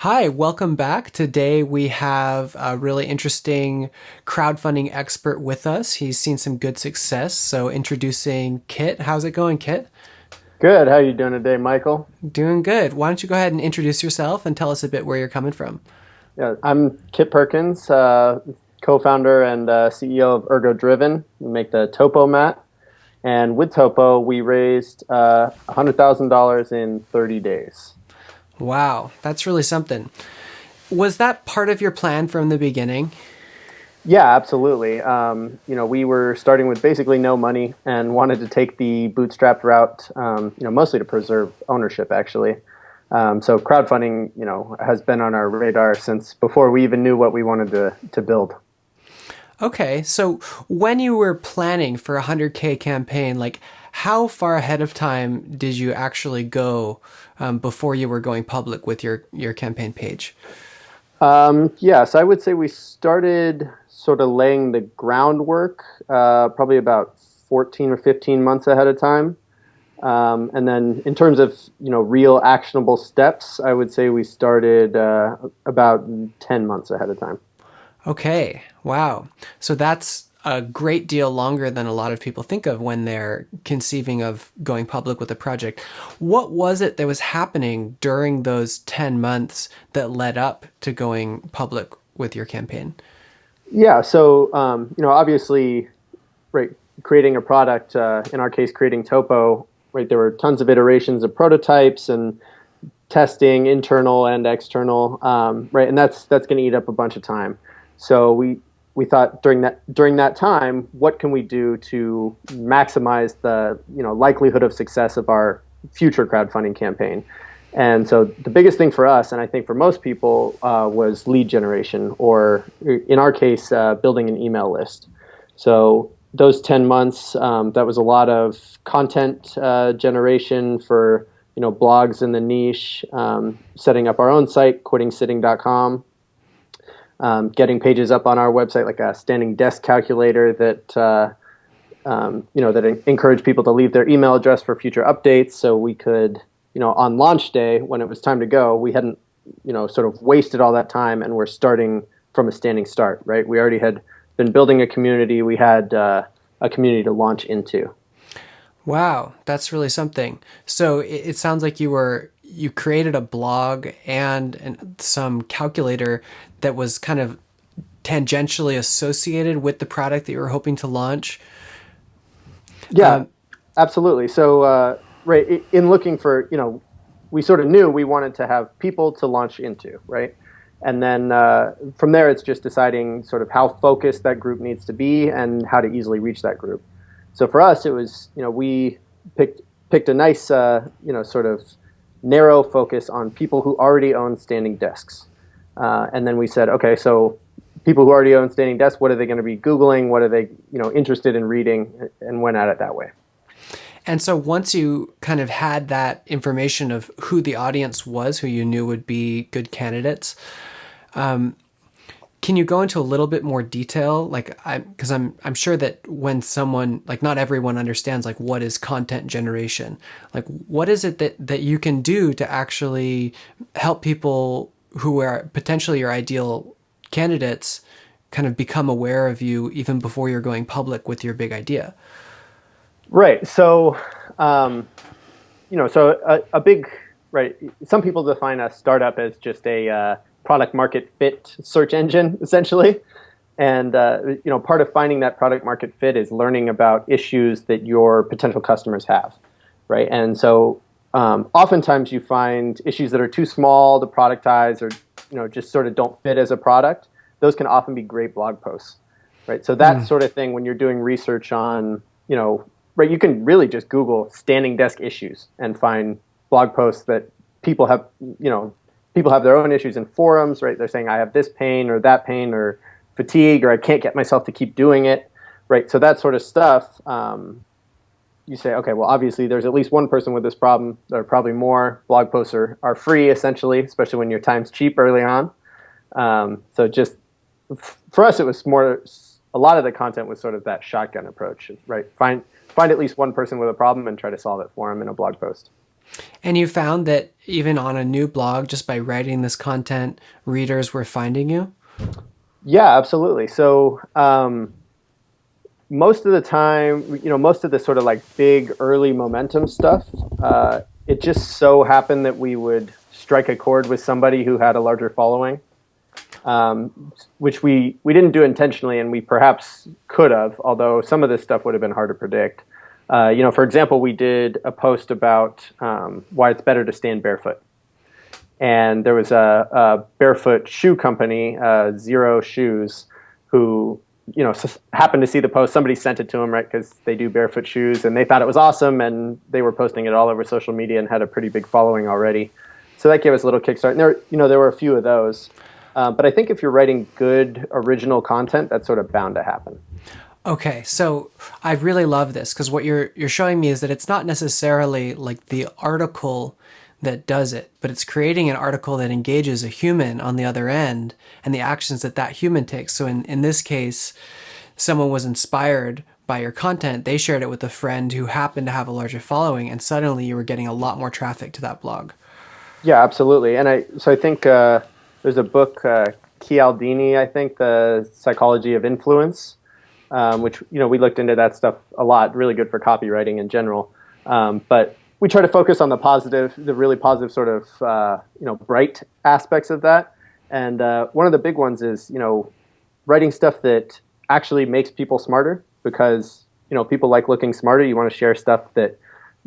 Hi, welcome back. Today we have a really interesting crowdfunding expert with us. He's seen some good success. So introducing Kit. How's it going, Kit? Good. How you doing today, Michael? Doing good. Why don't you go ahead and introduce yourself and tell us a bit where you're coming from? Yeah, I'm Kit Perkins, co-founder and CEO of ErgoDriven. We make the Topo mat, and with Topo, we raised $100,000 in 30 days. Wow, that's really something. Was that part of your plan from the beginning? Yeah, absolutely. We were starting with basically no money and wanted to take the bootstrapped route. Mostly to preserve ownership, actually. So crowdfunding, has been on our radar since before we even knew what we wanted to build. Okay, so when you were planning for a 100K campaign, like how far ahead of time did you actually go before you were going public with your campaign page? Yes, I would say we started sort of laying the groundwork probably about 14 or 15 months ahead of time. And then in terms of, real actionable steps, I would say we started about 10 months ahead of time. Okay, wow. So that's a great deal longer than a lot of people think of when they're conceiving of going public with a project. What was it that was happening during those 10 months that led up to going public with your campaign? Yeah, so, obviously, right, creating a product, in our case, creating Topo, right, there were tons of iterations of prototypes and testing, internal and external, right, and that's going to eat up a bunch of time. So we thought during that time, what can we do to maximize the likelihood of success of our future crowdfunding campaign? And so the biggest thing for us, and I think for most people, was lead generation, or in our case, building an email list. So those 10 months, that was a lot of content generation for blogs in the niche, setting up our own site, quittingsitting.com, getting pages up on our website, like a standing desk calculator that encouraged people to leave their email address for future updates, so we could, on launch day when it was time to go, we hadn't, sort of wasted all that time, and we're starting from a standing start, right? We already had been building a community. We had a community to launch into. Wow, that's really something. So it sounds like you created a blog and some calculator that was kind of tangentially associated with the product that you were hoping to launch. Yeah, absolutely. So, right, in looking for, we sort of knew we wanted to have people to launch into, right? And then from there, it's just deciding sort of how focused that group needs to be and how to easily reach that group. So for us, it was, we picked a nice, sort of narrow focus on people who already own standing desks. And then we said, okay, so people who already own standing desks, what are they going to be Googling? What are they, interested in reading? And went at it that way. And so once you kind of had that information of who the audience was, who you knew would be good candidates, can you go into a little bit more detail? Like, because I'm sure that when someone, like, not everyone understands like what is content generation. Like, what is it that you can do to actually help people who are potentially your ideal candidates kind of become aware of you even before you're going public with your big idea? Right. So, um, a big, right. Some people define a startup as just a product market fit search engine, essentially. And, part of finding that product market fit is learning about issues that your potential customers have, right? And so, oftentimes you find issues that are too small to productize, or, just sort of don't fit as a product. Those can often be great blog posts, right? So that Mm. sort of thing, when you're doing research on, right, you can really just Google standing desk issues and find blog posts that people have, people have their own issues in forums, right? They're saying, I have this pain or that pain or fatigue, or I can't get myself to keep doing it, right? So that sort of stuff, you say, okay, well, obviously there's at least one person with this problem. There are probably more. Blog posts are free, essentially, especially when your time's cheap early on. So just for us, it was more, a lot of the content was sort of that shotgun approach, right? Find at least one person with a problem and try to solve it for them in a blog post. And you found that even on a new blog, just by writing this content, readers were finding you? Yeah, absolutely. So most of the time, most of the sort of like big early momentum stuff, it just so happened that we would strike a chord with somebody who had a larger following, which we didn't do intentionally, and we perhaps could have, although some of this stuff would have been hard to predict. For example, we did a post about why it's better to stand barefoot. And there was a barefoot shoe company, Zero Shoes, who happened to see the post. Somebody sent it to them, right, because they do barefoot shoes, and they thought it was awesome, and they were posting it all over social media and had a pretty big following already. So that gave us a little kickstart. And there were a few of those, but I think if you're writing good original content, that's sort of bound to happen. Okay, so I really love this because what you're showing me is that it's not necessarily like the article that does it, but it's creating an article that engages a human on the other end and the actions that that human takes. So in this case, someone was inspired by your content. They shared it with a friend who happened to have a larger following, and suddenly you were getting a lot more traffic to that blog. Yeah, absolutely. And I think there's a book, Cialdini, I think, The Psychology of Influence, which we looked into that stuff a lot. Really good for copywriting in general, but we try to focus on the really positive sort of bright aspects of that. And one of the big ones is writing stuff that actually makes people smarter, because people like looking smarter. You want to share stuff that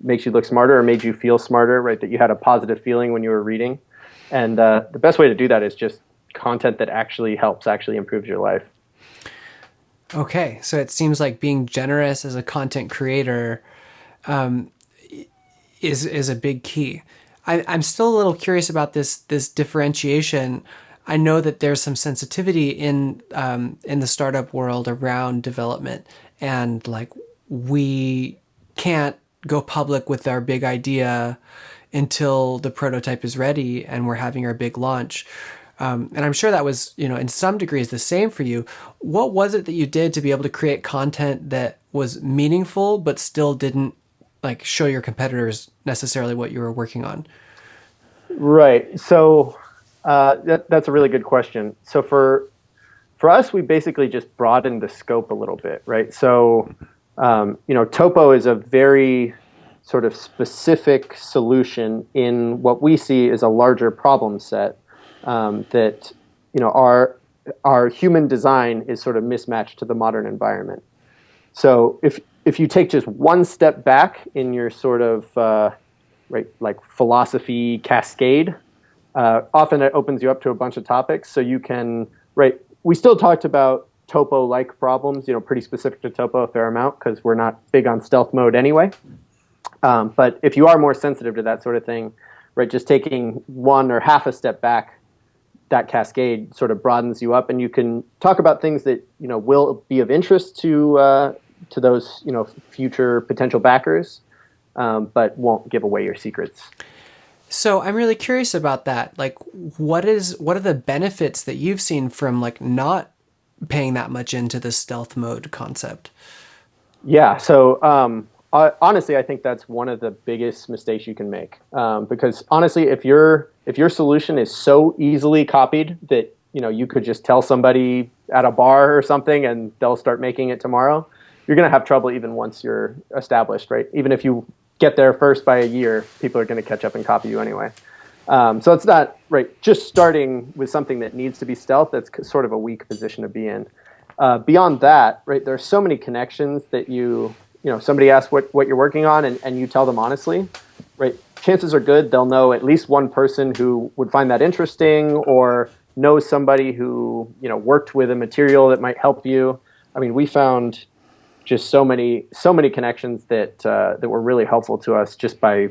makes you look smarter or made you feel smarter, right? That you had a positive feeling when you were reading. And the best way to do that is just content that actually helps, actually improves your life. Okay, so it seems like being generous as a content creator is a big key. I'm still a little curious about this differentiation. I know that there's some sensitivity in the startup world around development, and like we can't go public with our big idea until the prototype is ready and we're having our big launch. And I'm sure that was, in some degrees the same for you. What was it that you did to be able to create content that was meaningful but still didn't like show your competitors necessarily what you were working on? Right. So that's a really good question. So for us, we basically just broadened the scope a little bit, right? So Topo is a very sort of specific solution in what we see as a larger problem set, that our human design is sort of mismatched to the modern environment. So if you take just one step back in your sort of like philosophy cascade, often it opens you up to a bunch of topics. So you can, right, we still talked about Topo-like problems, pretty specific to Topo a fair amount because we're not big on stealth mode anyway. But if you are more sensitive to that sort of thing, right, just taking one or half a step back, that cascade sort of broadens you up, and you can talk about things that will be of interest to those future potential backers, but won't give away your secrets. So I'm really curious about that. Like, what are the benefits that you've seen from like not paying that much into the stealth mode concept? Yeah. So honestly, I think that's one of the biggest mistakes you can make, because honestly, if your solution is so easily copied that you could just tell somebody at a bar or something and they'll start making it tomorrow, you're going to have trouble even once you're established, right? Even if you get there first by a year, people are going to catch up and copy you anyway. So it's not right. Just starting with something that needs to be stealth, that's sort of a weak position to be in. Beyond that, right, there's so many connections that somebody asks what you're working on, and you tell them honestly, right? Chances are good they'll know at least one person who would find that interesting, or knows somebody who worked with a material that might help you. I mean, we found just so many connections that were really helpful to us just by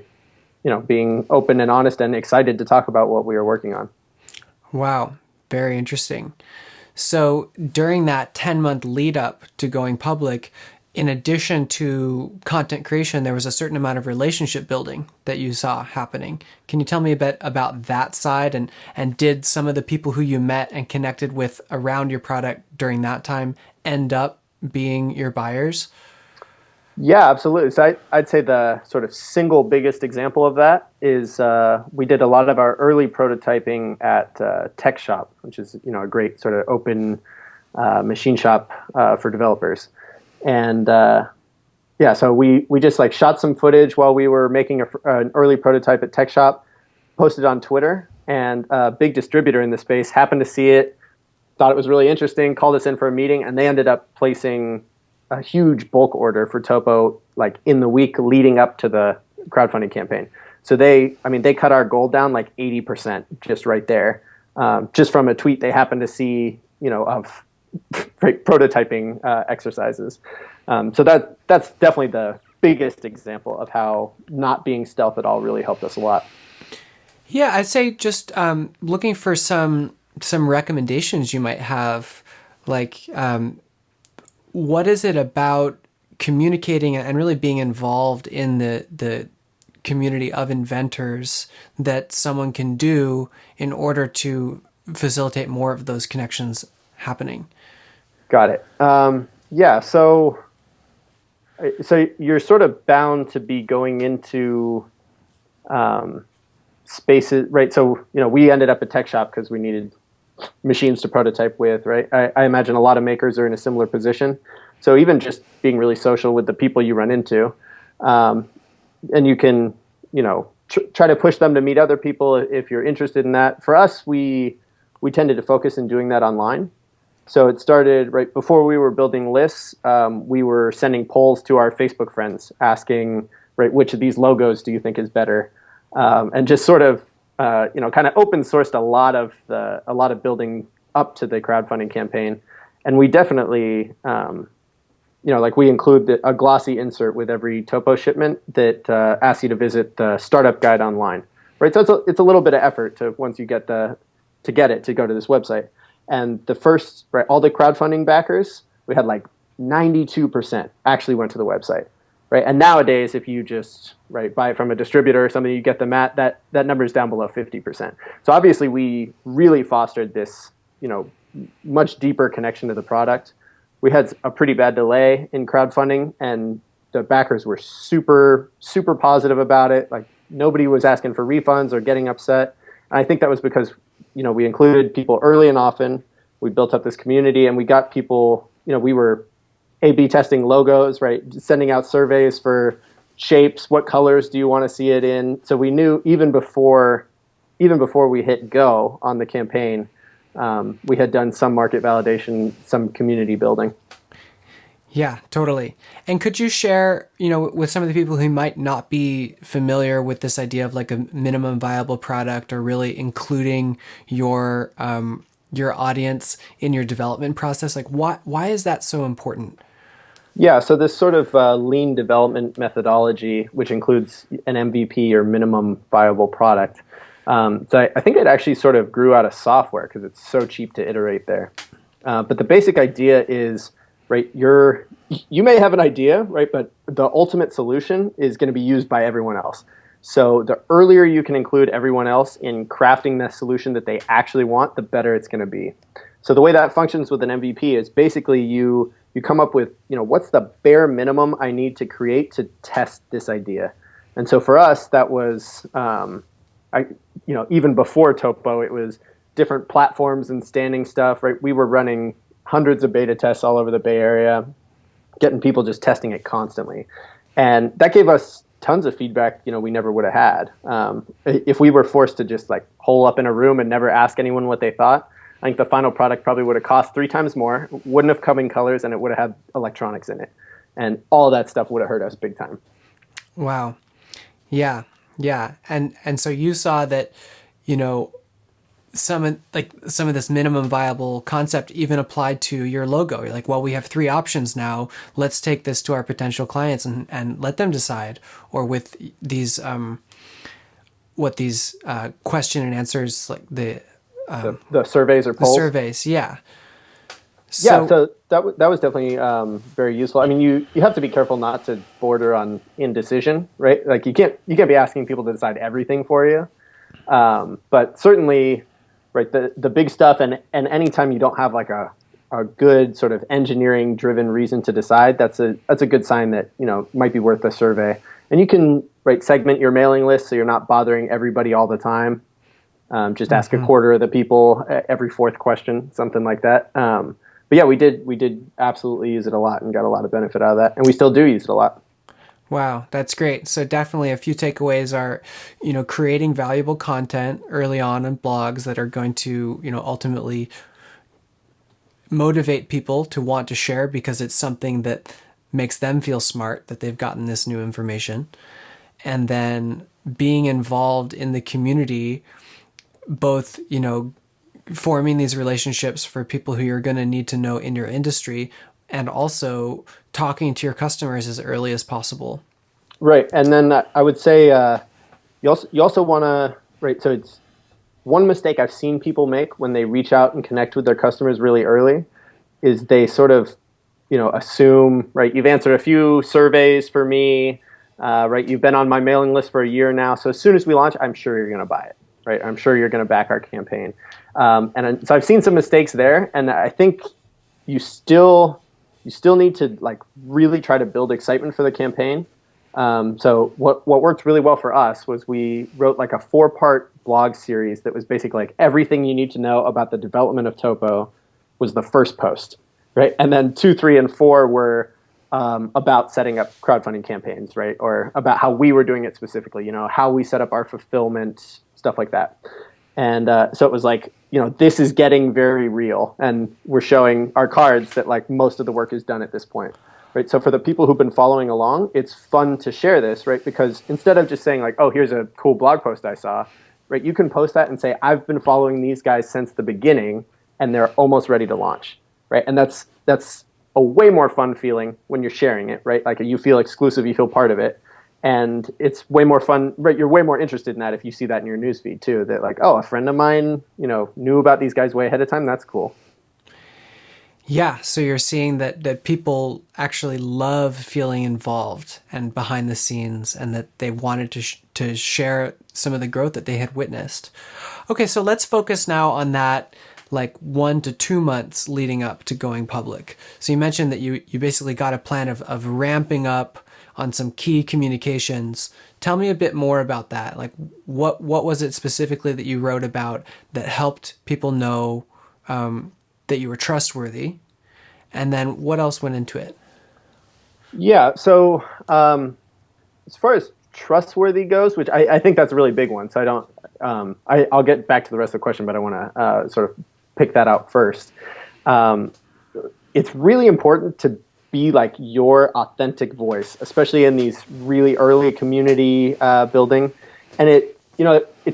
being open and honest and excited to talk about what we were working on. Wow, very interesting. So during that 10-month lead up to going public, in addition to content creation, there was a certain amount of relationship building that you saw happening. Can you tell me a bit about that side, and did some of the people who you met and connected with around your product during that time end up being your buyers? Yeah, absolutely. So I'd say the sort of single biggest example of that is we did a lot of our early prototyping at Tech Shop, which is a great sort of open machine shop for developers. And yeah, so we just like shot some footage while we were making an early prototype at Tech Shop, posted on Twitter, and a big distributor in the space happened to see it, thought it was really interesting, called us in for a meeting, and they ended up placing a huge bulk order for Topo like in the week leading up to the crowdfunding campaign. So they cut our goal down like 80% just right there, just from a tweet they happened to see, of prototyping exercises. So that's definitely the biggest example of how not being stealth at all really helped us a lot. Yeah, I'd say just looking for some recommendations you might have, like what is it about communicating and really being involved in the community of inventors that someone can do in order to facilitate more of those connections happening? Got it. Yeah, so you're sort of bound to be going into spaces, right? So we ended up at Tech Shop because we needed machines to prototype with, right? I imagine a lot of makers are in a similar position. So even just being really social with the people you run into, and you can, try to push them to meet other people if you're interested in that. For us, we tended to focus in doing that online. So it started right before we were building lists. We were sending polls to our Facebook friends asking, right, which of these logos do you think is better? And just sort of, kind of open sourced a lot of building up to the crowdfunding campaign. And we definitely, we include a glossy insert with every Topo shipment that asks you to visit the startup guide online, right? So it's a little bit of effort to once you get to go to this website. And the first, right, all the crowdfunding backers, we had like 92% actually went to the website, right? And nowadays, if you just buy it from a distributor or something, you get the mat, that number is down below 50%. So obviously, we really fostered this, much deeper connection to the product. We had a pretty bad delay in crowdfunding, and the backers were super, super positive about it. Like nobody was asking for refunds or getting upset. And I think that was because we included people early and often. We built up this community, and we got people. We were A/B testing logos, right? Sending out surveys for shapes. What colors do you want to see it in? So we knew even before we hit go on the campaign, we had done some market validation, some community building. Yeah, totally. And could you share, with some of the people who might not be familiar with this idea of like a minimum viable product, or really including your audience in your development process, like why is that so important? Yeah, so this sort of lean development methodology, which includes an MVP or minimum viable product. So I think it actually sort of grew out of software because it's so cheap to iterate there. But the basic idea is, right, you may have an idea, right, but the ultimate solution is going to be used by everyone else. So the earlier you can include everyone else in crafting the solution that they actually want, the better it's going to be. So the way that functions with an MVP is basically you come up with, what's the bare minimum I need to create to test this idea. And so for us, that was, even before Topo, it was different platforms and standing stuff, right? We were running hundreds of beta tests all over the Bay Area, getting people just testing it constantly. And that gave us tons of feedback, we never would have had. If we were forced to just like hole up in a room and never ask anyone what they thought, I think the final product probably would have cost 3 times more, wouldn't have come in colors, and it would have had electronics in it. And all that stuff would have hurt us big time. Wow. Yeah. Yeah. And so you saw that, some of this minimum viable concept even applied to your logo. You're like, well, we have 3 options now. Let's take this to our potential clients and let them decide. Or with these, question and answers, like the surveys or polls. The surveys, yeah. So that was definitely very useful. I mean, you have to be careful not to border on indecision, right? Like you can't be asking people to decide everything for you. But certainly, right, the big stuff, and anytime you don't have like a a good sort of engineering driven reason to decide, that's a good sign that, might be worth a survey. And you can segment your mailing list so you're not bothering everybody all the time. Just ask a quarter of the people every fourth question, something like that. But yeah, we did absolutely use it a lot and got a lot of benefit out of that, and we still do use it a lot. Wow, that's great. So definitely a few takeaways are, creating valuable content early on in blogs that are going to, ultimately motivate people to want to share because it's something that makes them feel smart that they've gotten this new information. And then being involved in the community, both, forming these relationships for people who you're going to need to know in your industry, and also talking to your customers as early as possible. Right. And then I would say you also want to, right, so it's one mistake I've seen people make when they reach out and connect with their customers really early is they sort of, assume, right, you've answered a few surveys for me, right, you've been on my mailing list for a year now, so as soon as we launch, I'm sure you're going to buy it, right? I'm sure you're going to back our campaign. So I've seen some mistakes there, and I think you still need to really try to build excitement for the campaign. So what worked really well for us was we wrote a 4-part blog series that was basically everything you need to know about the development of Topo was the first post, right? And then 2, 3, and 4 were about setting up crowdfunding campaigns, right? Or about how we were doing it specifically, how we set up our fulfillment, stuff like that. And so it was this is getting very real, and we're showing our cards that most of the work is done at this point. Right. So for the people who've been following along, it's fun to share this, right? Because instead of just saying oh, here's a cool blog post I saw, right? You can post that and say, I've been following these guys since the beginning and they're almost ready to launch, right? And that's a way more fun feeling when you're sharing it, right? You feel exclusive, you feel part of it. And it's way more fun, right? You're way more interested in that if you see that in your newsfeed too, that oh, a friend of mine, knew about these guys way ahead of time. That's cool. Yeah, so you're seeing that people actually love feeling involved and behind the scenes, and that they wanted to share some of the growth that they had witnessed. Okay, so let's focus now on that 1 to 2 months leading up to going public. So you mentioned that you basically got a plan of ramping up on some key communications. Tell me a bit more about that. What was it specifically that you wrote about that helped people know that you were trustworthy, and then what else went into it? Yeah. So as far as trustworthy goes, which I think that's a really big one. So I don't. I'll get back to the rest of the question, but I want to sort of pick that out first. It's really important to be your authentic voice, especially in these really early community building, and it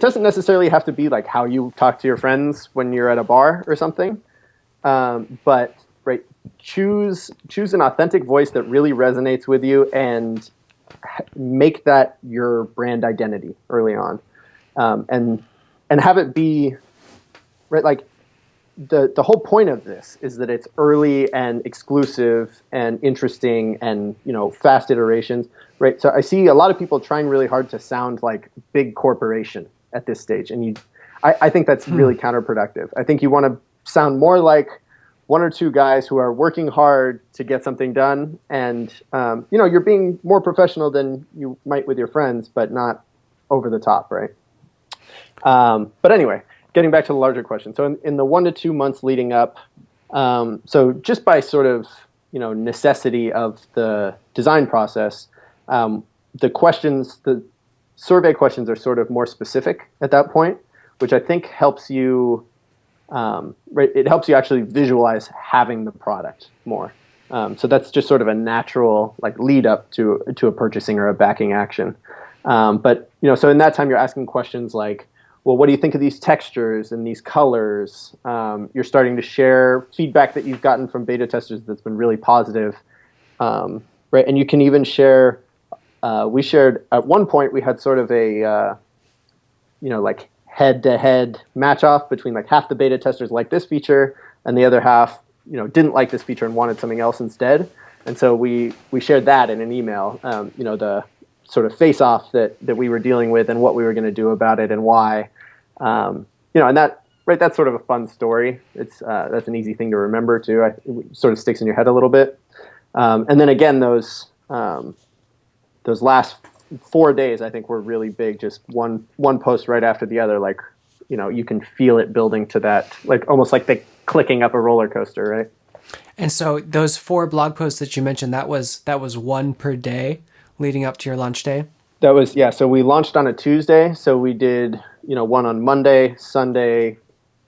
doesn't necessarily have to be how you talk to your friends when you're at a bar or something. But choose an authentic voice that really resonates with you, and make that your brand identity early on, and have it be the whole point of this is that it's early and exclusive and interesting and fast iterations, right? So I see a lot of people trying really hard to sound like big corporation at this stage, and I think that's really counterproductive. I think you want to sound more like one or two guys who are working hard to get something done, and you're being more professional than you might with your friends, but not over the top, right? But anyway, getting back to the larger question. So in the 1 to 2 months leading up, so just by sort of necessity of the design process, the survey questions are sort of more specific at that point, which I think helps you. It helps you actually visualize having the product more. So that's just sort of a natural lead up to a purchasing or a backing action. But so in that time you're asking questions like, well, what do you think of these textures and these colors? You're starting to share feedback that you've gotten from beta testers that's been really positive, right? And you can even share. We shared at one point. We had sort of a head-to-head match-off between half the beta testers liked this feature and the other half didn't like this feature and wanted something else instead. And so we shared that in an email, the sort of face-off that we were dealing with and what we were going to do about it and why. And right, that's sort of a fun story. It's that's an easy thing to remember too. It sort of sticks in your head a little bit. And then again, those last 4 days, I think, were really big. Just one post right after the other, like, you can feel it building to that, like almost like the clicking up a roller coaster, right? And so those 4 blog posts that you mentioned, that was one per day leading up to your launch day. That was, yeah. So we launched on a Tuesday. So we did, one on Monday, Sunday.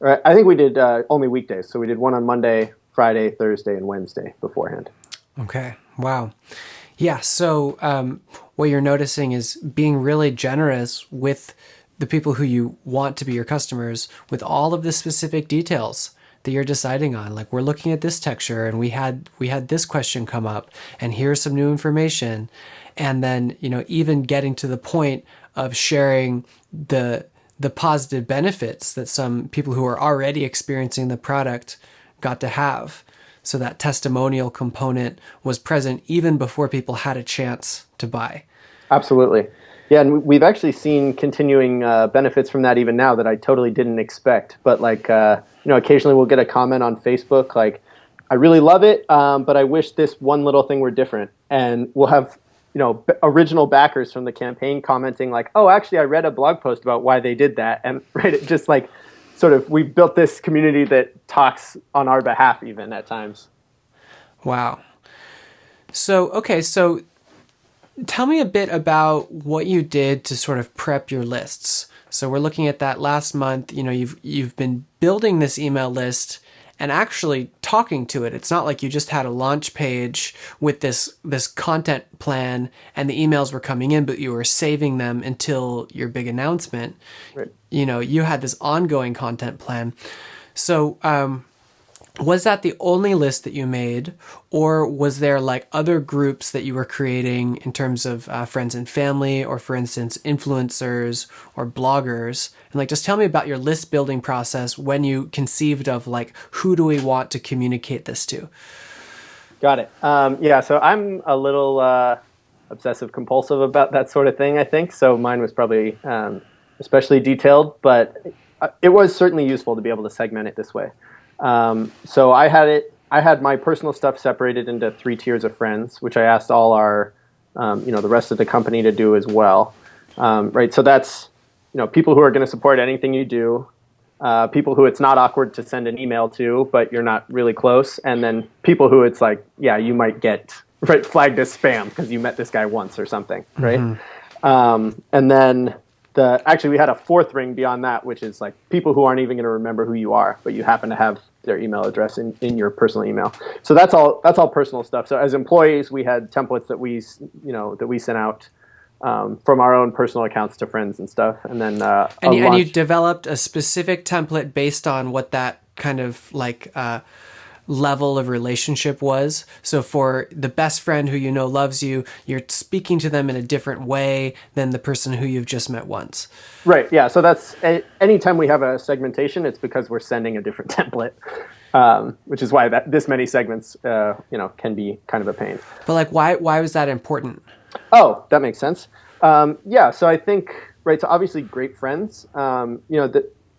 I think we did only weekdays. So we did one on Monday, Friday, Thursday, and Wednesday beforehand. Okay. Wow. Yeah. So what you're noticing is being really generous with the people who you want to be your customers with all of the specific details that you're deciding on. Like, we're looking at this texture and we had this question come up, and here's some new information. And then, even getting to the point of sharing the positive benefits that some people who are already experiencing the product got to have. So that testimonial component was present even before people had a chance to buy. Absolutely. Yeah, and we've actually seen continuing benefits from that even now that I totally didn't expect. But like, occasionally we'll get a comment on Facebook like, I really love it, but I wish this one little thing were different. And we'll have, original backers from the campaign commenting like, oh, actually, I read a blog post about why they did that. And right, it just like sort of, we've built this community that talks on our behalf even at times. Wow. So, okay, so tell me a bit about what you did to sort of prep your lists. So we're looking at that last month. You've been building this email list and actually talking to it. It's not like you just had a launch page with this content plan and the emails were coming in, but you were saving them until your big announcement. Right. You had this ongoing content plan. So was that the only list that you made, or was there like other groups that you were creating in terms of friends and family, or for instance, influencers or bloggers? And like, just tell me about your list building process when you conceived of like, who do we want to communicate this to? Got it. Yeah, so I'm a little obsessive compulsive about that sort of thing, I think. So mine was probably especially detailed, but it was certainly useful to be able to segment it this way. So I had my personal stuff separated into 3 tiers of friends, which I asked all our, the rest of the company to do as well. Right. So that's, people who are going to support anything you do, people who it's not awkward to send an email to, but you're not really close. And then people who it's like, yeah, you might get flagged as spam because you met this guy once or something. Right. Mm-hmm. And then actually we had a 4th ring beyond that, which is like people who aren't even going to remember who you are, but you happen to have their email address in your personal email. So that's all personal stuff. So as employees, we had templates that we sent out from our own personal accounts to friends and stuff. And then and you developed a specific template based on what that kind of like level of relationship was. So for the best friend who loves you, you're speaking to them in a different way than the person who you've just met once. Right. Yeah. So that's anytime we have a segmentation, it's because we're sending a different template, which is why this many segments, can be kind of a pain. But like, why was that important? Oh, that makes sense. Yeah. So I think, right. So obviously great friends,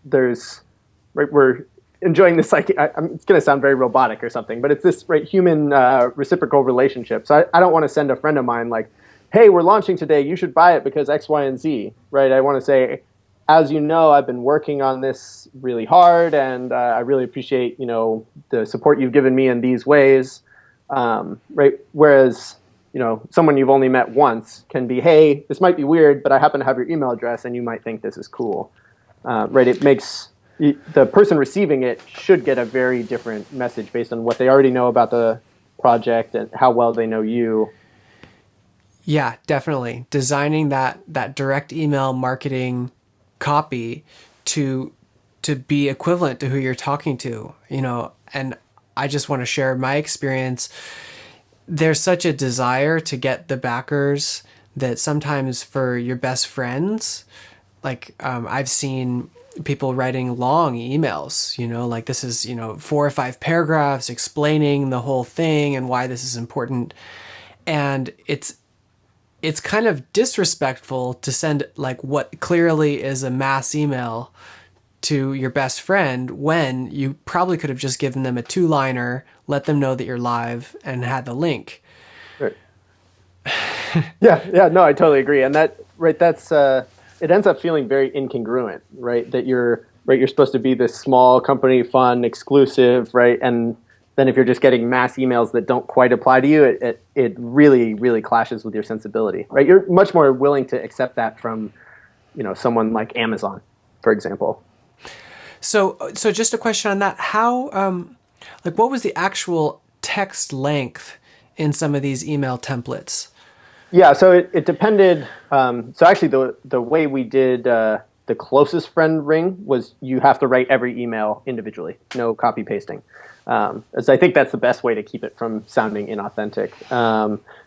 there's, right, we're enjoying this, like, it's going to sound very robotic or something, but it's this human reciprocal relationship. So I don't want to send a friend of mine like, hey, we're launching today, you should buy it because X, Y, and Z, right? I want to say, as you know, I've been working on this really hard, and I really appreciate, the support you've given me in these ways, right? Whereas, someone you've only met once can be, hey, this might be weird, but I happen to have your email address, and you might think this is cool, right? It makes the person receiving it should get a very different message based on what they already know about the project and how well they know you. Yeah, definitely. Designing that direct email marketing copy to be equivalent to who you're talking to, and I just want to share my experience. There's such a desire to get the backers that sometimes for your best friends, like I've seen people writing long emails, like this is, 4 or 5 paragraphs explaining the whole thing and why this is important. And it's kind of disrespectful to send like what clearly is a mass email to your best friend when you probably could have just given them a two-liner, let them know that you're live, and had the link. Right. Yeah, no, I totally agree. And that's it ends up feeling very incongruent, right? That you're supposed to be this small company, fun, exclusive, right? And then if you're just getting mass emails that don't quite apply to you, it really, really clashes with your sensibility, right? You're much more willing to accept that from, someone like Amazon, for example. So just a question on that. How, what was the actual text length in some of these email templates? Yeah, so it depended. So actually, the way we did the closest friend ring was you have to write every email individually, no copy pasting. As I think that's the best way to keep it from sounding inauthentic.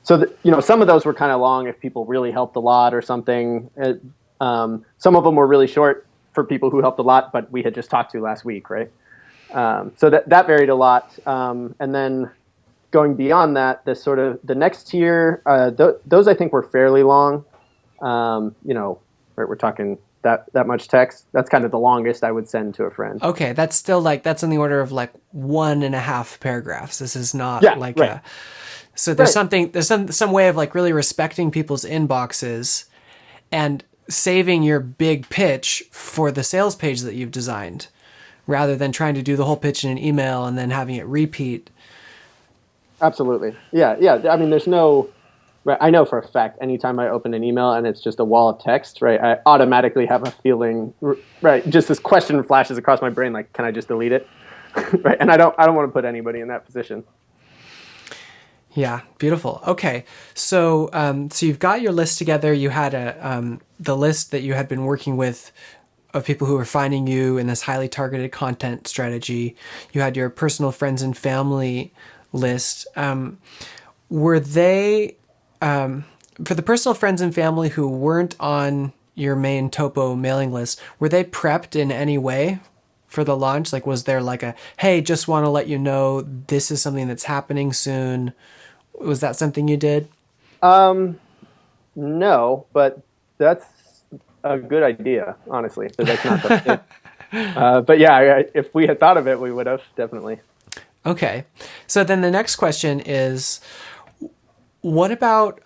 Some of those were kind of long if people really helped a lot or something. Some of them were really short for people who helped a lot, but we had just talked to last week, right? So that varied a lot, and then. Going beyond that, the next tier, those I think were fairly long. Right, we're talking that much text. That's kind of the longest I would send to a friend. Okay, that's still that's in the order of 1.5 paragraphs. This is not right. So there's some way of really respecting people's inboxes and saving your big pitch for the sales page that you've designed, rather than trying to do the whole pitch in an email and then having it repeat. Absolutely. Yeah. I mean, right, I know for a fact, anytime I open an email and it's just a wall of text, right, I automatically have a feeling, right, just this question flashes across my brain, like, can I just delete it? Right. And I don't want to put anybody in that position. Yeah. Beautiful. Okay. So you've got your list together. You had the list that you had been working with of people who were finding you in this highly targeted content strategy. You had your personal friends and family list. Were they, for the personal friends and family who weren't on your main Topo mailing list, were they prepped in any way for the launch? Was there hey, just want to let you know this is something that's happening soon? Was that something you did? No, but that's a good idea, honestly. So that's not the but yeah, if we had thought of it, we would have definitely. Okay. So then the next question is, what about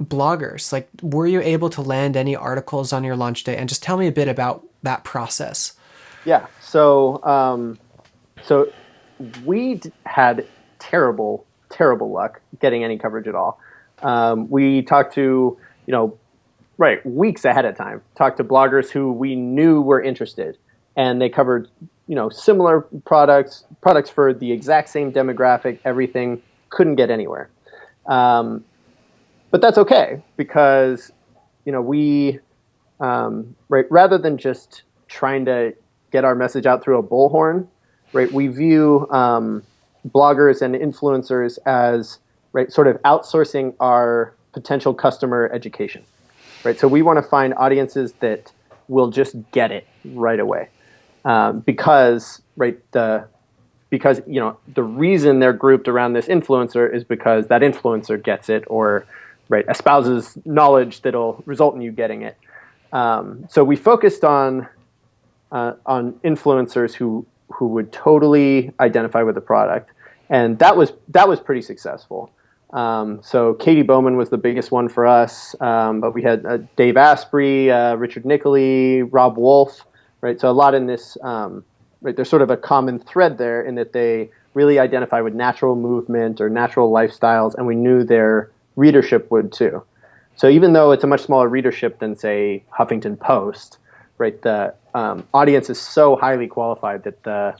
bloggers? Were you able to land any articles on your launch day? And just tell me a bit about that process. Yeah. So we had terrible luck getting any coverage at all. We talked to, weeks ahead of time, talked to bloggers who we knew were interested, and they covered similar products for the exact same demographic, everything, couldn't get anywhere. But that's okay because, we, right, rather than just trying to get our message out through a bullhorn, right, we view bloggers and influencers as, right, sort of outsourcing our potential customer education, right? So we want to find audiences that will just get it right away. Because the reason they're grouped around this influencer is because that influencer gets it, or right, espouses knowledge that'll result in you getting it. So we focused on influencers who would totally identify with the product, and that was pretty successful. So Katie Bowman was the biggest one for us, but we had Dave Asprey, Richard Nicoli, Rob Wolf. Right, so a lot in this, right, there's sort of a common thread there in that they really identify with natural movement or natural lifestyles, and we knew their readership would too. So even though it's a much smaller readership than, say, Huffington Post, right, the audience is so highly qualified that the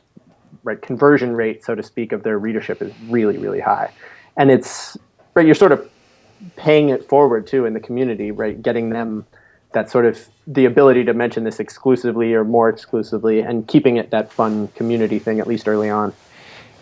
conversion rate, so to speak, of their readership is really, really high. And it's, right, you're sort of paying it forward too in the community, right, getting them that sort of the ability to mention this exclusively or more exclusively, and keeping it that fun community thing, at least early on.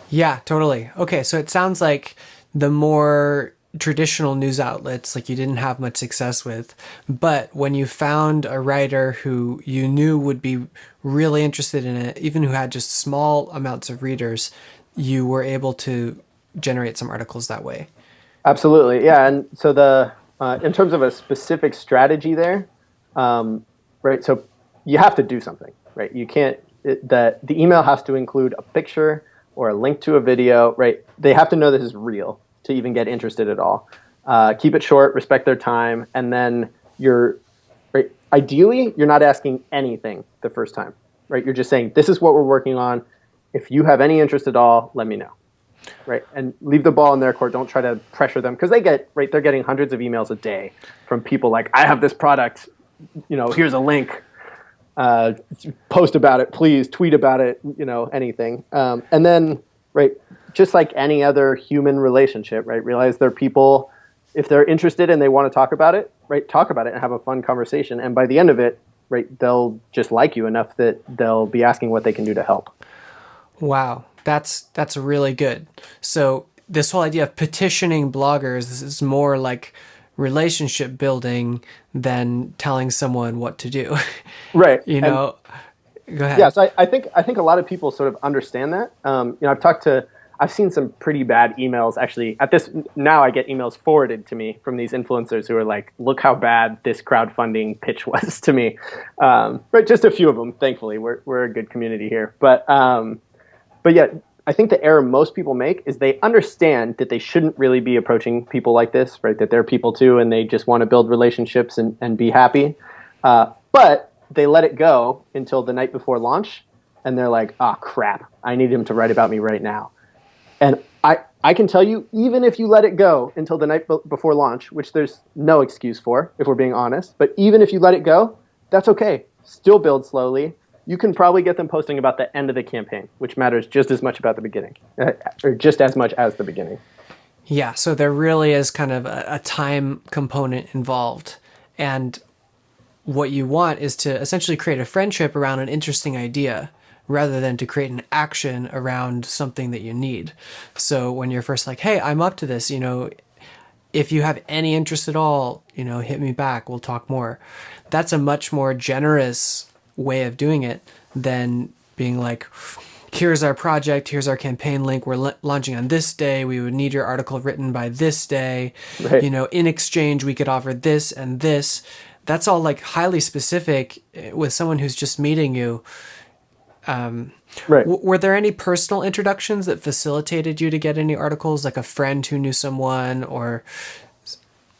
Yeah, totally. Okay, so it sounds like the more traditional news outlets, you didn't have much success with, but when you found a writer who you knew would be really interested in it, even who had just small amounts of readers, you were able to generate some articles that way. Absolutely, yeah. And so in terms of a specific strategy there, right, so you have to do something, right? You can't, the email has to include a picture or a link to a video, right? They have to know this is real to even get interested at all. Keep it short, respect their time, and then right, ideally, you're not asking anything the first time, right? You're just saying, this is what we're working on. If you have any interest at all, let me know, right? And leave the ball in their court. Don't try to pressure them because they're getting hundreds of emails a day from people like, I have this product, here's a link, post about it, please, tweet about it, anything. And then, right, just like any other human relationship, right, realize they're people. If they're interested and they want to talk about it, right, talk about it and have a fun conversation. And by the end of it, right, they'll just like you enough that they'll be asking what they can do to help. Wow, that's really good. So this whole idea of petitioning bloggers is more like relationship building than telling someone what to do. Right. Go ahead. Yeah, so I think a lot of people sort of understand that. I've seen some pretty bad emails actually. Now I get emails forwarded to me from these influencers who are like, look how bad this crowdfunding pitch was to me. Right, just a few of them, thankfully. We're a good community here. But yeah, I think the error most people make is they understand that they shouldn't really be approaching people like this, right? That they're people too and they just want to build relationships and be happy. But they let it go until the night before launch and they're like, oh crap, I need him to write about me right now. And I can tell you, even if you let it go until the night before launch, which there's no excuse for, if we're being honest, but even if you let it go, that's okay. Still build slowly. You can probably get them posting about the end of the campaign, which matters just as much about the beginning, or just as much as the beginning. Yeah, so there really is kind of a time component involved. And what you want is to essentially create a friendship around an interesting idea, rather than to create an action around something that you need. So when you're first like, hey, I'm up to this, if you have any interest at all, hit me back, we'll talk more. That's a much more generous way of doing it than being like, here's our project, here's our campaign link, we're launching on this day, we would need your article written by this day, right. In exchange, we could offer this and this. That's all like highly specific with someone who's just meeting you. Right. Were there any personal introductions that facilitated you to get any articles, like a friend who knew someone or?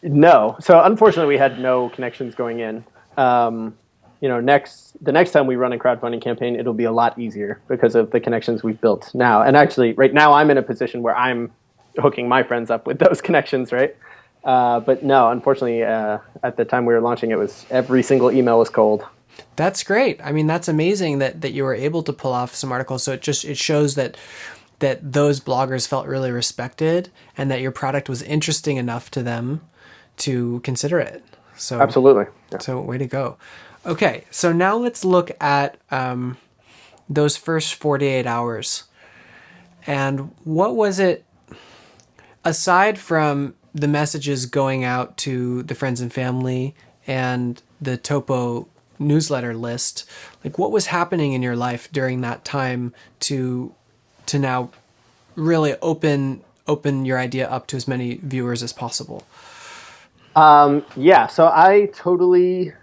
No. So unfortunately, we had no connections going in. The next time we run a crowdfunding campaign, it'll be a lot easier because of the connections we've built now. And actually, right now, I'm in a position where I'm hooking my friends up with those connections, right? But no, unfortunately, at the time we were launching, it was every single email was cold. That's great. I mean, that's amazing that you were able to pull off some articles. So it shows that those bloggers felt really respected and that your product was interesting enough to them to consider it. So absolutely. Yeah. So way to go. Okay, so now let's look at those first 48 hours. And what was it, aside from the messages going out to the friends and family and the Topo newsletter list, like what was happening in your life during that time to now really open your idea up to as many viewers as possible? So I totally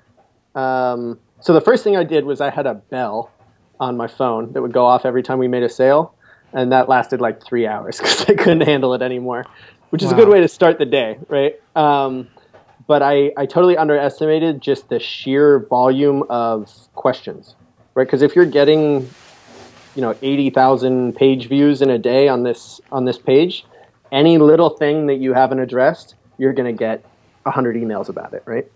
so the first thing I did was I had a bell on my phone that would go off every time we made a sale, and that lasted like 3 hours because I couldn't handle it anymore, which is a good way to start the day, right? But I totally underestimated just the sheer volume of questions, right? Because if you're getting, 80,000 page views in a day on this page, any little thing that you haven't addressed, you're going to get 100 emails about it, right?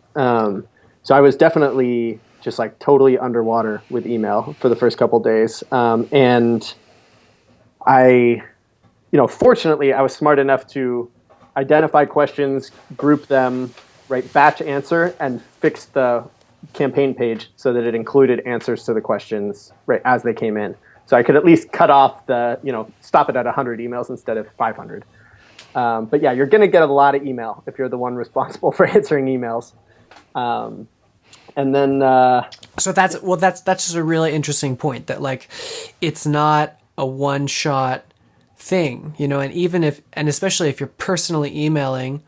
So I was definitely just like totally underwater with email for the first couple days. And I, fortunately, I was smart enough to identify questions, group them, right, batch answer, and fix the campaign page so that it included answers to the questions right as they came in. So I could at least cut off stop it at 100 emails instead of 500. But yeah, you're going to get a lot of email if you're the one responsible for answering emails. And then so that's just a really interesting point that like it's not a one-shot thing, and especially if you're personally emailing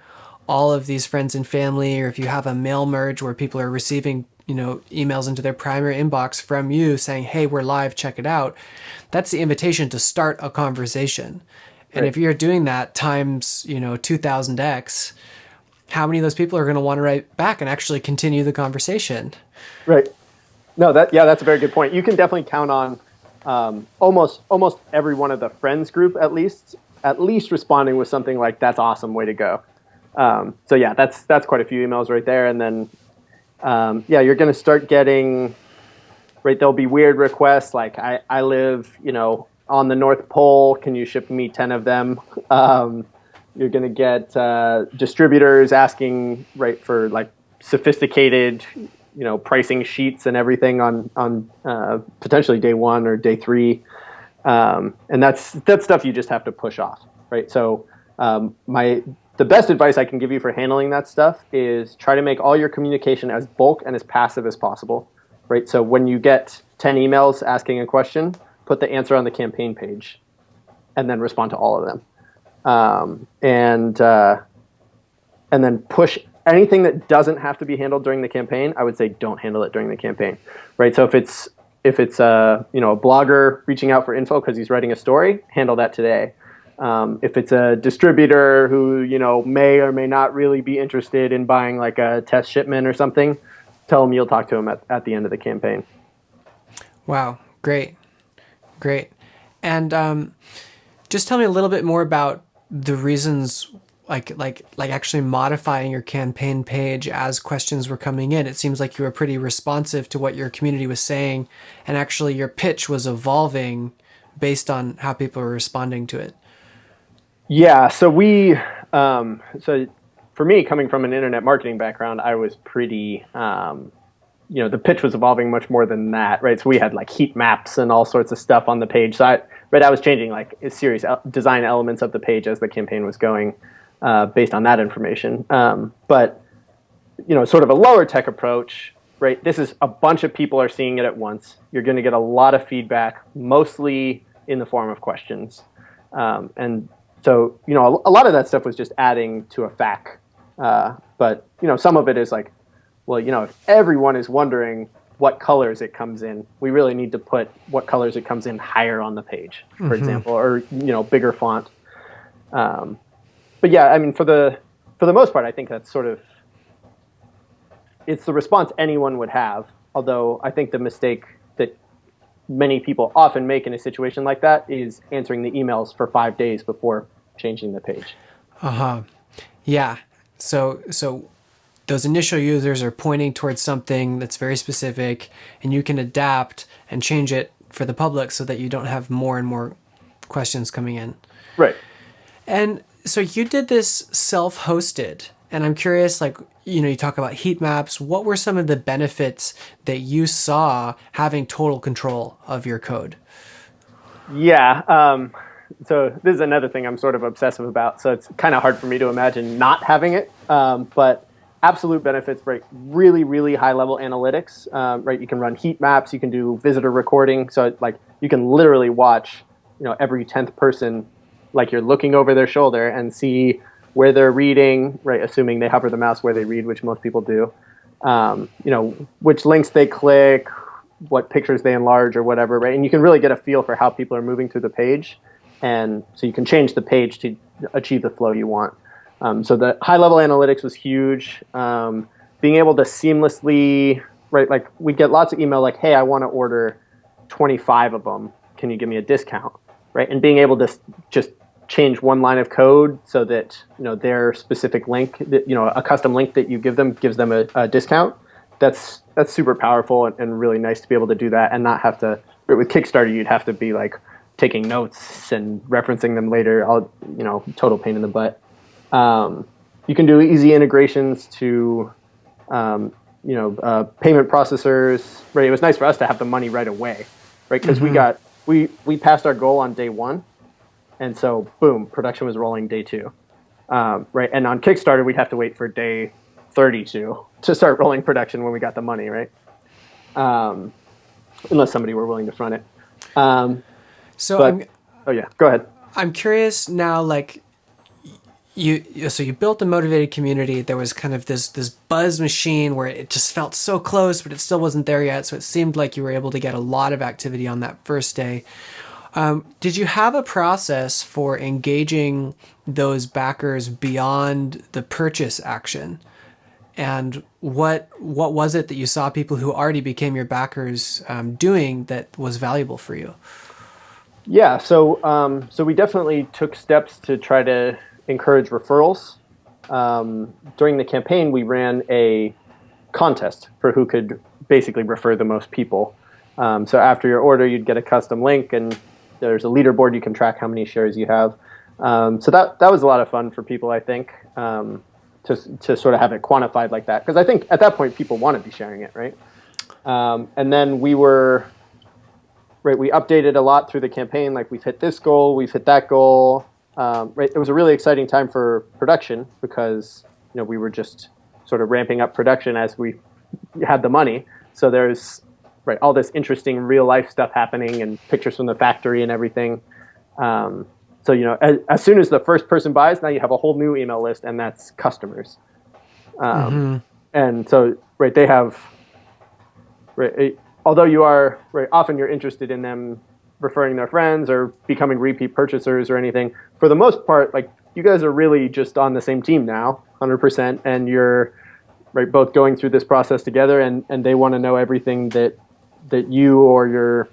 all of these friends and family, or if you have a mail merge where people are receiving emails into their primary inbox from you saying, hey, we're live, check it out. That's the invitation to start a conversation. And Right. if you're doing that times, 2000x, how many of those people are going to want to write back and actually continue the conversation? Right. No, that's a very good point. You can definitely count on almost every one of the friends group at least responding with something like "That's awesome, way to go." So yeah, that's quite a few emails right there, and then you're going to start getting right. There'll be weird requests like I live on the North Pole. Can you ship me 10 of them? You're going to get distributors asking for like sophisticated pricing sheets and everything on potentially day 1 or day 3, and that's stuff you just have to push off, right? So the best advice I can give you for handling that stuff is try to make all your communication as bulk and as passive as possible, right? So when you get 10 emails asking a question, put the answer on the campaign page, and then respond to all of them, and then push anything that doesn't have to be handled during the campaign. I would say don't handle it during the campaign, right? So if it's a blogger reaching out for info because he's writing a story, handle that today. If it's a distributor who may or may not really be interested in buying like a test shipment or something, tell him you'll talk to him at the end of the campaign. Wow, great. And just tell me a little bit more about the reasons, like actually modifying your campaign page as questions were coming in. It seems like you were pretty responsive to what your community was saying, and actually your pitch was evolving based on how people were responding to it. Yeah, so so for me, coming from an internet marketing background, I was pretty, the pitch was evolving much more than that, right? So we had like heat maps and all sorts of stuff on the page. So I was changing like serious design elements of the page as the campaign was going, based on that information. But sort of a lower tech approach, right? This is a bunch of people are seeing it at once. You're going to get a lot of feedback, mostly in the form of questions, and so, a lot of that stuff was just adding to a FAQ. But, some of it is like, well, if everyone is wondering what colors it comes in, we really need to put what colors it comes in higher on the page, for example, or, bigger font. But yeah, I mean, for the most part, I think that's it's the response anyone would have. Although I think the mistake that many people often make in a situation like that is answering the emails for 5 days before changing the page. Yeah. So those initial users are pointing towards something that's very specific, and you can adapt and change it for the public so that you don't have more and more questions coming in. Right. And so you did this self-hosted, and I'm curious, you talk about heat maps. What were some of the benefits that you saw having total control of your code? Yeah. So this is another thing I'm sort of obsessive about. So it's kind of hard for me to imagine not having it. But absolute benefits, right? Really, really high level analytics, right? You can run heat maps. You can do visitor recording. So you can literally watch, every 10th person, like you're looking over their shoulder and see where they're reading, right? Assuming they hover the mouse where they read, which most people do. Which links they click, what pictures they enlarge or whatever, right? And you can really get a feel for how people are moving through the page. And so you can change the page to achieve the flow you want. So the high level analytics was huge. Being able to seamlessly, right? Like we get lots of email like, hey, I want to order 25 of them. Can you give me a discount? Right? And being able to just change one line of code so that their specific link, that a custom link that you give them gives them a discount. That's super powerful and really nice to be able to do that and not have to. With Kickstarter, you'd have to be like taking notes and referencing them later. Total pain in the butt. You can do easy integrations to payment processors. Right? It was nice for us to have the money right away, right? Because we passed our goal on day 1. And so, boom, production was rolling day 2, right? And on Kickstarter, we'd have to wait for day 32 to start rolling production when we got the money, right? Unless somebody were willing to front it. Oh yeah, go ahead. I'm curious now, so you built a motivated community. There was kind of this buzz machine where it just felt so close, but it still wasn't there yet. So it seemed like you were able to get a lot of activity on that first day. Did you have a process for engaging those backers beyond the purchase action? And what was it that you saw people who already became your backers doing that was valuable for you? Yeah, so we definitely took steps to try to encourage referrals. During the campaign, we ran a contest for who could basically refer the most people. So after your order, you'd get a custom link, and there's a leaderboard. You can track how many shares you have. So that was a lot of fun for people, I think, to sort of have it quantified like that. Because I think at that point, people want to be sharing it, right? And then we updated a lot through the campaign. Like, we've hit this goal, we've hit that goal. Right, it was a really exciting time for production because we were just sort of ramping up production as we had the money. So there's all this interesting real life stuff happening and pictures from the factory and everything. So as soon as the first person buys, now you have a whole new email list, and that's customers. And so they have although you are often you're interested in them referring their friends or becoming repeat purchasers or anything. For the most part, you guys are really just on the same team now, 100%, and you're both going through this process together, and they want to know everything that you or your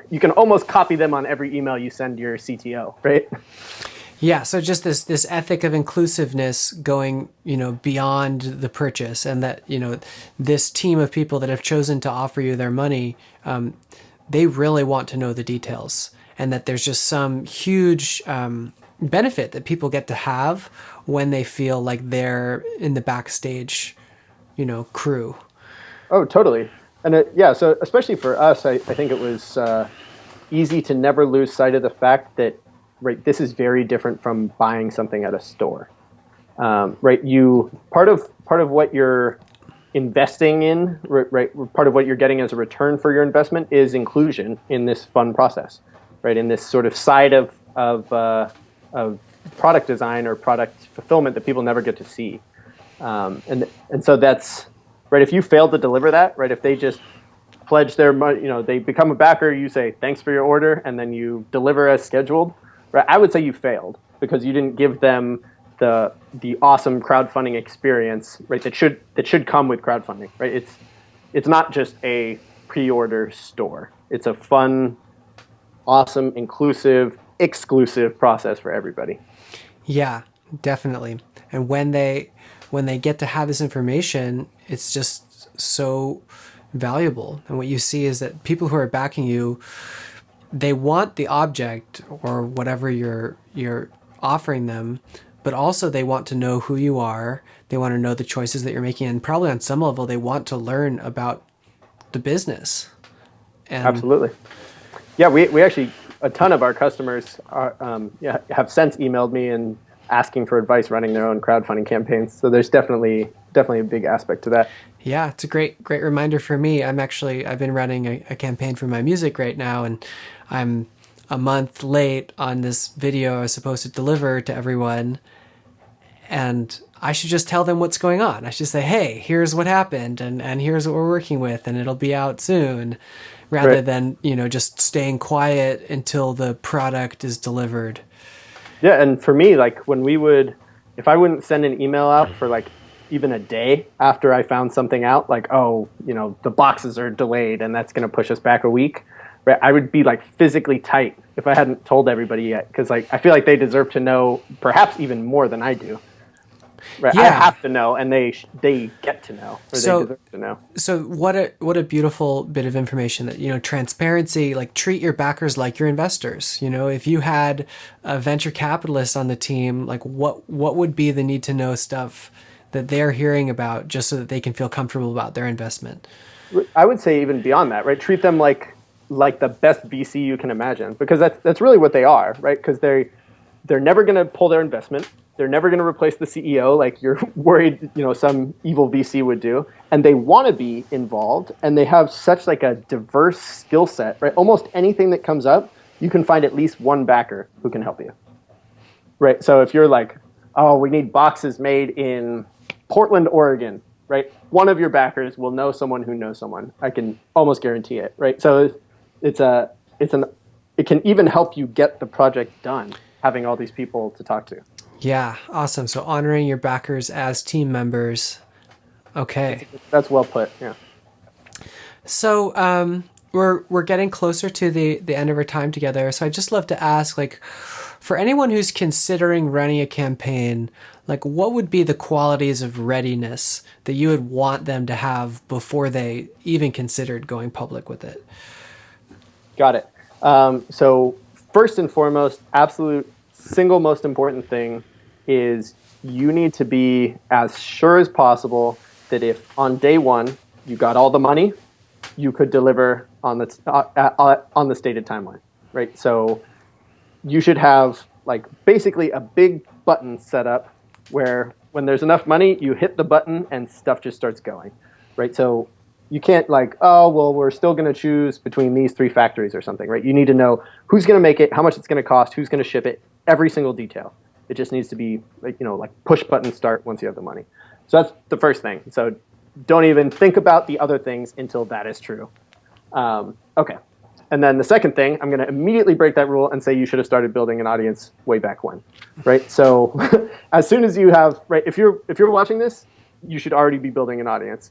you can almost copy them on every email you send your CTO, right? Yeah, so just this ethic of inclusiveness going, beyond the purchase, and that, this team of people that have chosen to offer you their money, they really want to know the details, and that there's just some huge benefit that people get to have when they feel like they're in the backstage, crew. Oh, totally. And so especially for us, I think it was easy to never lose sight of the fact that this is very different from buying something at a store. You part of what you're investing in, part of what you're getting as a return for your investment is inclusion in this fun process, in this sort of side of product design or product fulfillment that people never get to see. And so that's if you fail to deliver that, if they just pledge their money, they become a backer, you say thanks for your order, and then you deliver as scheduled, I would say you failed because you didn't give them the awesome crowdfunding experience, that should come with crowdfunding, It's not just a pre-order store. It's a fun, awesome, inclusive, exclusive process for everybody. Yeah, definitely. And when they get to have this information, it's just so valuable. And what you see is that people who are backing you, they want the object or whatever you're offering them, but also they want to know who you are. They want to know the choices that you're making, and probably on some level they want to learn about the business. And absolutely. Yeah, we actually, a ton of our customers have since emailed me and asking for advice running their own crowdfunding campaigns. So there's definitely a big aspect to that. Yeah, it's a great reminder for me. I've been running a campaign for my music right now, and I'm a month late on this video I was supposed to deliver to everyone. And I should just tell them what's going on. I should say, hey, here's what happened, and here's what we're working with, and it'll be out soon, rather than, just staying quiet until the product is delivered. Yeah, and for me, if I wouldn't send an email out for even a day after I found something out, the boxes are delayed and that's going to push us back a week, I would be physically tight if I hadn't told everybody yet, because I feel like they deserve to know perhaps even more than I do. Yeah. I have to know, and they get to know, or they deserve to know. So what a beautiful bit of information that, transparency, treat your backers like your investors. If you had a venture capitalist on the team, what would be the need to know stuff that they're hearing about just so that they can feel comfortable about their investment? I would say even beyond that, Treat them like the best VC you can imagine, because that's really what they are, Because they're never going to pull their investment. They're never going to replace the CEO like you're worried, some evil VC would do. And they want to be involved, and they have such a diverse skill set, Almost anything that comes up, you can find at least one backer who can help you. right? So if you're like, oh, we need boxes made in Portland, Oregon, right? One of your backers will know someone who knows someone. I can almost guarantee it, right? So it's a it's an it can even help you get the project done having all these people to talk to. Yeah, awesome. So honoring your backers as team members. Okay. That's well put. Yeah. So we're getting closer to the end of our time together. So I'd just love to ask, like, for anyone who's considering running a campaign, like, what would be the qualities of readiness that you would want them to have before they even considered going public with it? Got it. So first and foremost, absolute single most important thing is you need to be as sure as possible that if on day one you got all the money, you could deliver on the stated timeline, right? So you should have like basically a big button set up where when there's enough money, you hit the button and stuff just starts going, right? So you can't like, oh, well, we're still going to choose between these three factories or something, right? You need to know who's going to make it, how much it's going to cost, who's going to ship it, every single detail. It just needs to be like, like push button start once you have the money. So that's the first thing. So don't even think about the other things until that is true. Okay. And then the second thing, I'm going to immediately break that rule and say you should have started building an audience way back when, right? So as soon as you have, right, if you're watching this, you should already be building an audience.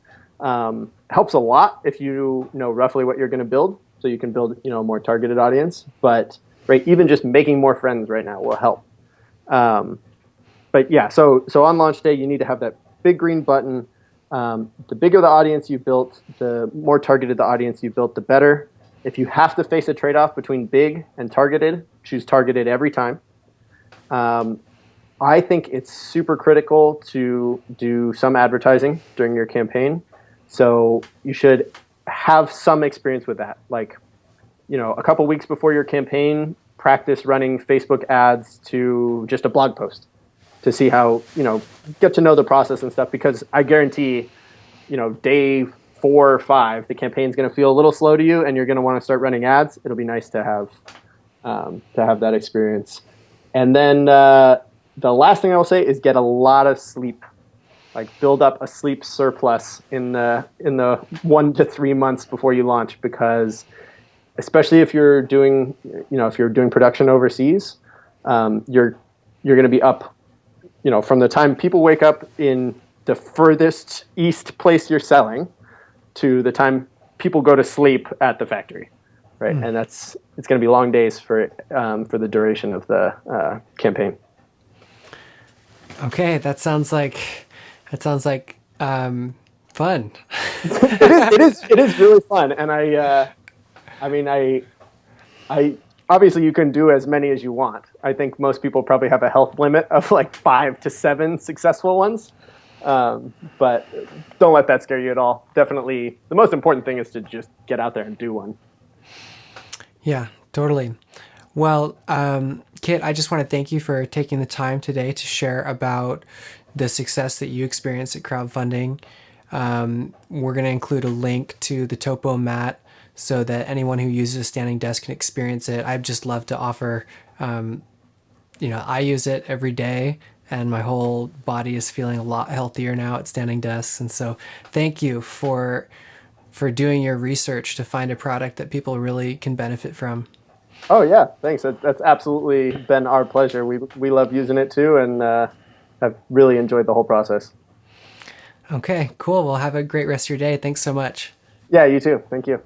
Helps a lot if you know roughly what you're going to build, so you can build a more targeted audience. But right, even just making more friends right now will help. But yeah, so on launch day, you need to have that big green button. The bigger the audience you built, the more targeted the audience you built, the better. If you have to face a trade-off between big and targeted, choose targeted every time. I think it's super critical to do some advertising during your campaign. So you should have some experience with that. Like, a couple weeks before your campaign, practice running Facebook ads to just a blog post to see how, get to know the process and stuff. Because I guarantee, day 4 or 5, the campaign's going to feel a little slow to you and you're going to want to start running ads. It'll be nice to have that experience. And then the last thing I will say is get a lot of sleep. Like build up a sleep surplus in the 1 to 3 months before you launch, because especially if you're doing production overseas, you're going to be up, from the time people wake up in the furthest east place you're selling to the time people go to sleep at the factory, right? And it's going to be long days for the duration of the campaign. Okay, that sounds like fun. It is really fun, and I obviously you can do as many as you want. I think most people probably have a health limit of like 5 to 7 successful ones, but don't let that scare you at all. Definitely, the most important thing is to just get out there and do one. Yeah, totally. Well, Kit, I just want to thank you for taking the time today to share about the success that you experienced at crowdfunding. We're going to include a link to the Topo mat so that anyone who uses a standing desk can experience it. I'd just love to offer, I use it every day and my whole body is feeling a lot healthier now at standing desks. And so thank you for doing your research to find a product that people really can benefit from. Oh yeah, thanks. That's absolutely been our pleasure. We love using it too, and I've really enjoyed the whole process. Okay, cool. Well, have a great rest of your day. Thanks so much. Yeah, you too. Thank you.